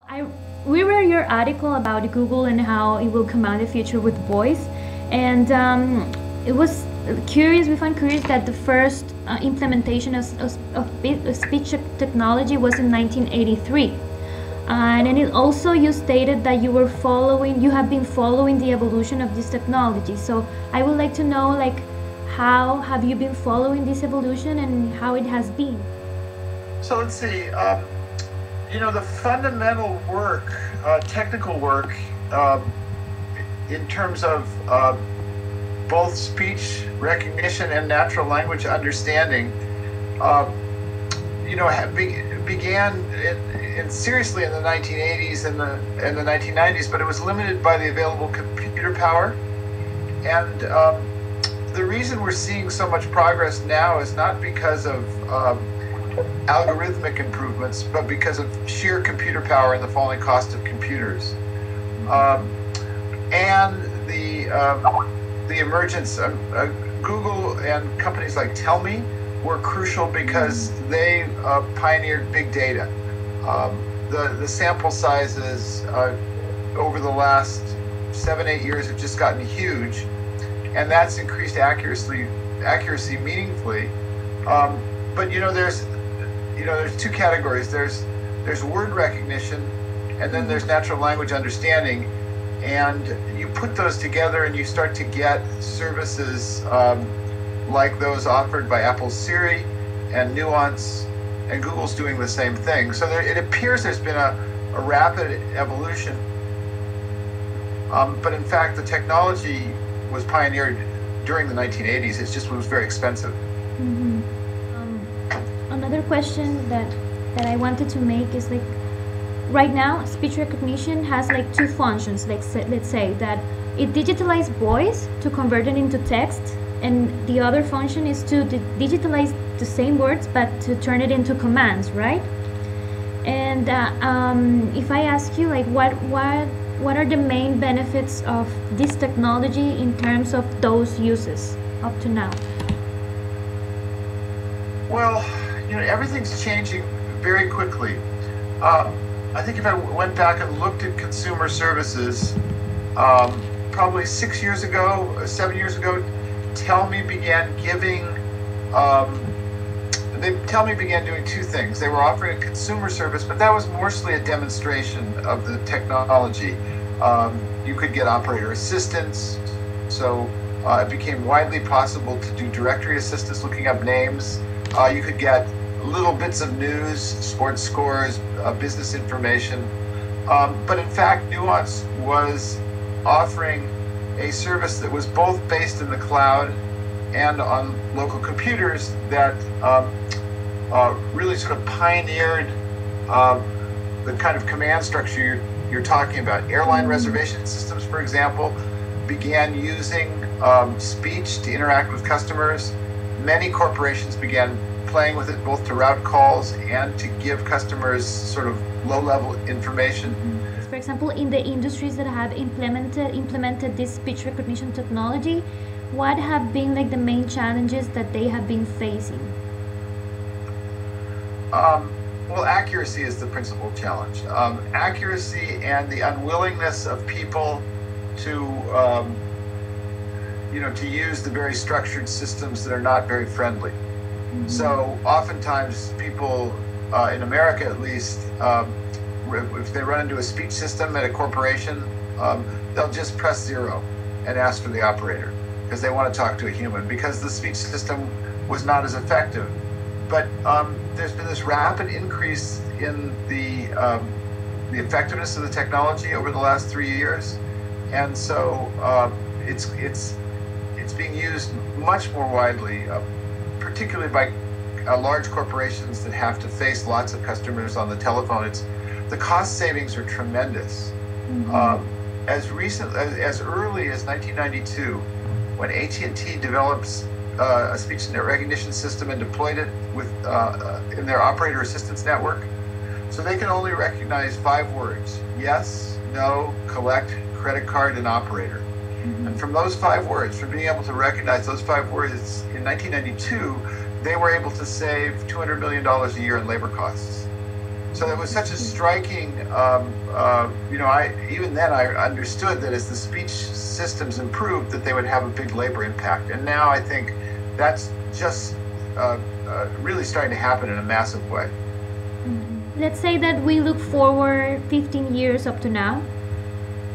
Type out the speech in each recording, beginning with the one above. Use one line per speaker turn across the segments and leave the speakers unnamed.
I we read your article about Google and how it will command the future with voice, and it was curious. We found curious that the first implementation of speech technology was in 1983, and then it also you stated that you have been following the evolution of this technology. So I would like to know, like, how have you been following this evolution and how it has been?
So let's see. The fundamental work, technical work, in terms of both speech recognition and natural language understanding, began seriously in the 1980s and the 1990s, but it was limited by the available computer power. And the reason we're seeing so much progress now is not because of algorithmic improvements, but because of sheer computer power and the falling cost of computers, and the emergence of Google and companies like Tell Me were crucial because they pioneered big data. The sample sizes over the last 7-8 years have just gotten huge, and that's increased accuracy meaningfully. But there's two categories. There's word recognition, and then there's natural language understanding. And you put those together, and you start to get services like those offered by Apple's Siri and Nuance, and Google's doing the same thing. So it appears there's been a rapid evolution. But in fact, the technology was pioneered during the 1980s. It just was very expensive.
Mm-hmm. Another question that I wanted to make is, like, right now speech recognition has like two functions. Like, let's say that it digitalizes voice to convert it into text, and the other function is to digitalize the same words but to turn it into commands, right? And if I ask you, like, what are the main benefits of this technology in terms of those uses up to now?
Well, everything's changing very quickly. I think if I went back and looked at consumer services, probably 7 years ago, Tell Me began doing two things. They were offering a consumer service, but that was mostly a demonstration of the technology. You could get operator assistance, so it became widely possible to do directory assistance, looking up names. You could get little bits of news, sports scores, business information. But in fact, Nuance was offering a service that was both based in the cloud and on local computers that really sort of pioneered the kind of command structure you're talking about. Airline reservation systems, for example, began using speech to interact with customers. Many corporations began playing with it both to route calls and to give customers sort of low-level information.
For example, in the industries that have implemented this speech recognition technology, what have been like the main challenges that they have been facing?
Well, accuracy is the principal challenge. Accuracy and the unwillingness of people to use the very structured systems that are not very friendly. Mm-hmm. So oftentimes people, in America at least, if they run into a speech system at a corporation, they'll just press 0 and ask for the operator because they want to talk to a human, because the speech system was not as effective. But there's been this rapid increase in the effectiveness of the technology over the last 3 years, and so it's being used much more widely, particularly by large corporations that have to face lots of customers on the telephone. The cost savings are tremendous. Mm-hmm. As early as 1992, when AT&T developed a speech recognition system and deployed it in their operator assistance network, so they can only recognize 5 words: yes, no, collect, credit card, and operator. Mm-hmm. And from those 5 words, from being able to recognize those 5 words in 1992, they were able to save $200 million a year in labor costs. So it was such a striking, even then I understood that as the speech systems improved, that they would have a big labor impact. And now I think that's just really starting to happen in a massive way.
Let's say that we look forward 15 years up to now.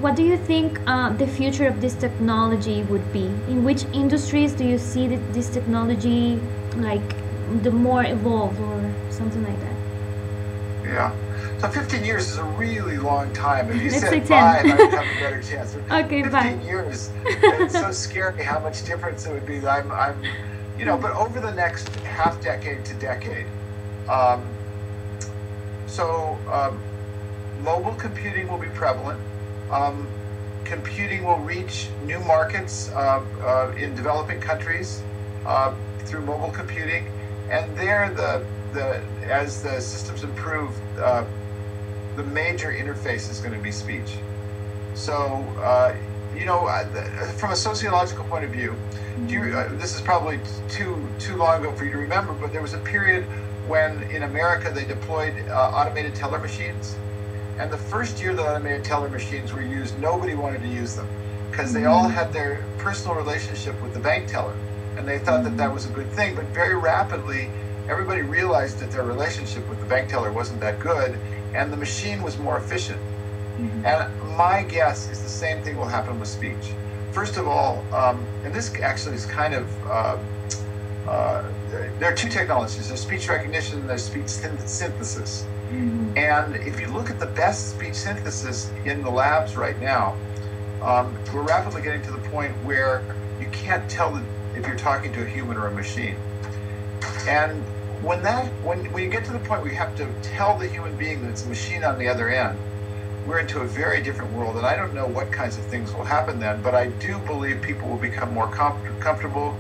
What do you think the future of this technology would be? In which industries do you see this technology like the more evolved or something like that?
Yeah. So 15 years is a really long time. If you
Let's
said
say
5,
10.
I would have a better chance.
Okay,
15
fine.
years, it's so scary how much difference it would be. But over the next half decade to decade, um, mobile computing will be prevalent. Computing will reach new markets in developing countries through mobile computing, and there as the systems improve, the major interface is going to be speech. So, from a sociological point of view, this is probably too long ago for you to remember, but there was a period when in America they deployed automated teller machines. And the first year that automated teller machines were used, nobody wanted to use them because they all had their personal relationship with the bank teller. And they thought that that was a good thing. But very rapidly, everybody realized that their relationship with the bank teller wasn't that good, and the machine was more efficient. And my guess is the same thing will happen with speech. First of all, and this actually is kind of, there are two technologies. There's speech recognition and there's speech synthesis. And if you look at the best speech synthesis in the labs right now, we're rapidly getting to the point where you can't tell if you're talking to a human or a machine. And when you get to the point where you have to tell the human being that it's a machine on the other end, we're into a very different world. And I don't know what kinds of things will happen then, but I do believe people will become more comfortable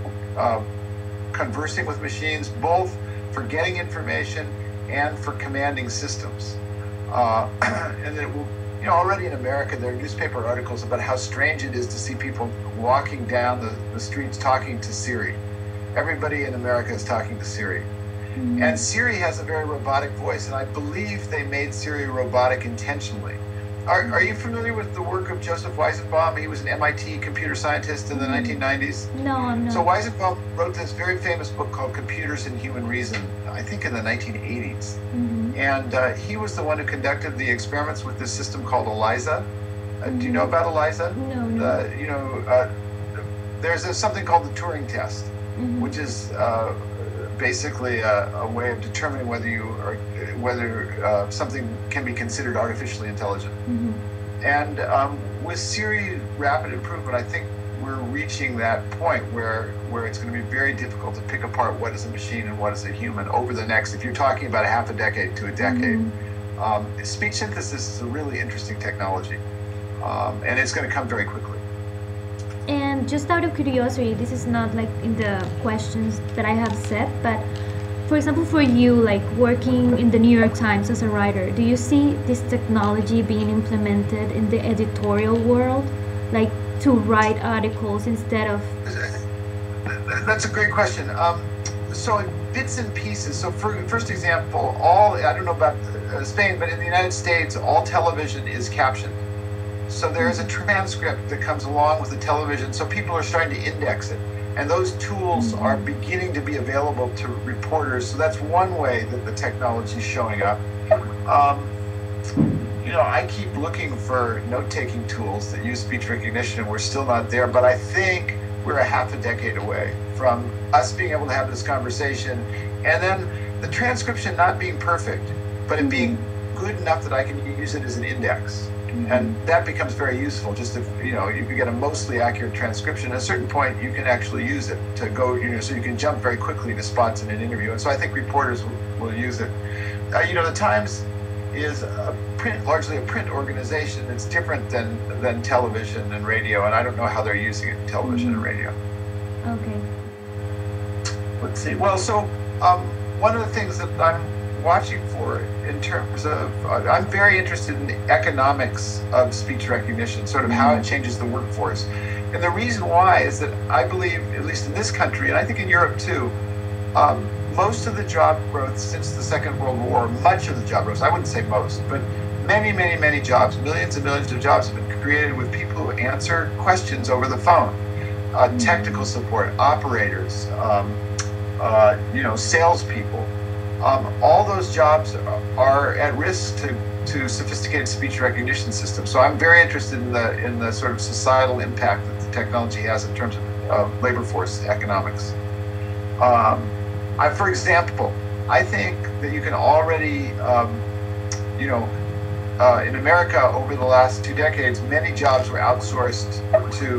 conversing with machines, both for getting information and for commanding systems. And then it will, already in America, there are newspaper articles about how strange it is to see people walking down the streets talking to Siri. Everybody in America is talking to Siri. And Siri has a very robotic voice, and I believe they made Siri robotic intentionally. Are you familiar with the work of Joseph Weizenbaum? He was an MIT computer scientist in the 1990s.
No, I'm not.
So Weizenbaum wrote this very famous book called Computers and Human Reason, I think in the 1980s. And he was the one who conducted the experiments with this system called ELIZA. Do you know about ELIZA?
No.
There's something called the Turing test, which is basically a way of determining whether something can be considered artificially intelligent. And with Siri rapid improvement, I think we're reaching that point where it's going to be very difficult to pick apart what is a machine and what is a human over the next, if you're talking about a half a decade to a decade. Speech synthesis is a really interesting technology, and it's going to come very quickly.
And just out of curiosity, this is not like in the questions that I have set, but for example, for you, like working in the New York Times as a writer, do you see this technology being implemented in the editorial world, like to write articles instead of?
That's a great question. So in bits and pieces. So for first example, I don't know about Spain, but in the United States, all television is captioned. So there is a transcript that comes along with the television, so people are starting to index it. And those tools are beginning to be available to reporters. So that's one way that the technology is showing up. I keep looking for note-taking tools that use speech recognition, and we're still not there. But I think we're a half a decade away from us being able to have this conversation, and then the transcription not being perfect, but it being good enough that I can use it as an index. And that becomes very useful. Just if you get a mostly accurate transcription, at a certain point you can actually use it to go, so you can jump very quickly to spots in an interview. And so I think reporters will use it. The Times is largely a print organization. It's different than television and radio, and I don't know how they're using it in television and radio.
Okay.
Let's see. Well, so one of the things that I'm watching for in terms of, I'm very interested in the economics of speech recognition, sort of how it changes the workforce. And the reason why is that I believe, at least in this country, and I think in Europe too, most of the job growth since the Second World War, much of the job growth, I wouldn't say most, but many, many, many jobs, millions and millions of jobs have been created with people who answer questions over the phone. Technical support, operators, salespeople. All those jobs are at risk to sophisticated speech recognition systems. So I'm very interested in the sort of societal impact that the technology has in terms of labor force economics. For example, I think that you can already, in America over the last 2 decades, many jobs were outsourced to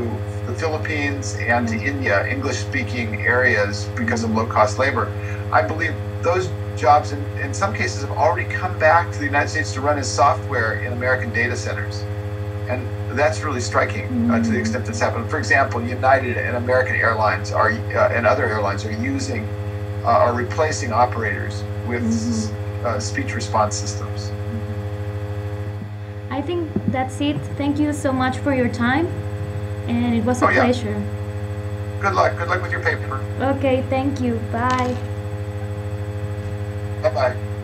the Philippines and to India, English-speaking areas, because of low-cost labor. I believe those jobs in some cases have already come back to the United States to run as software in American data centers. And that's really striking to the extent that's happened. For example, United and American Airlines and other airlines are replacing operators with speech response systems.
I think that's it. Thank you so much for your time, and it was a pleasure.
Good luck. Good luck with your paper.
Okay, thank you. Bye.
Bye-bye.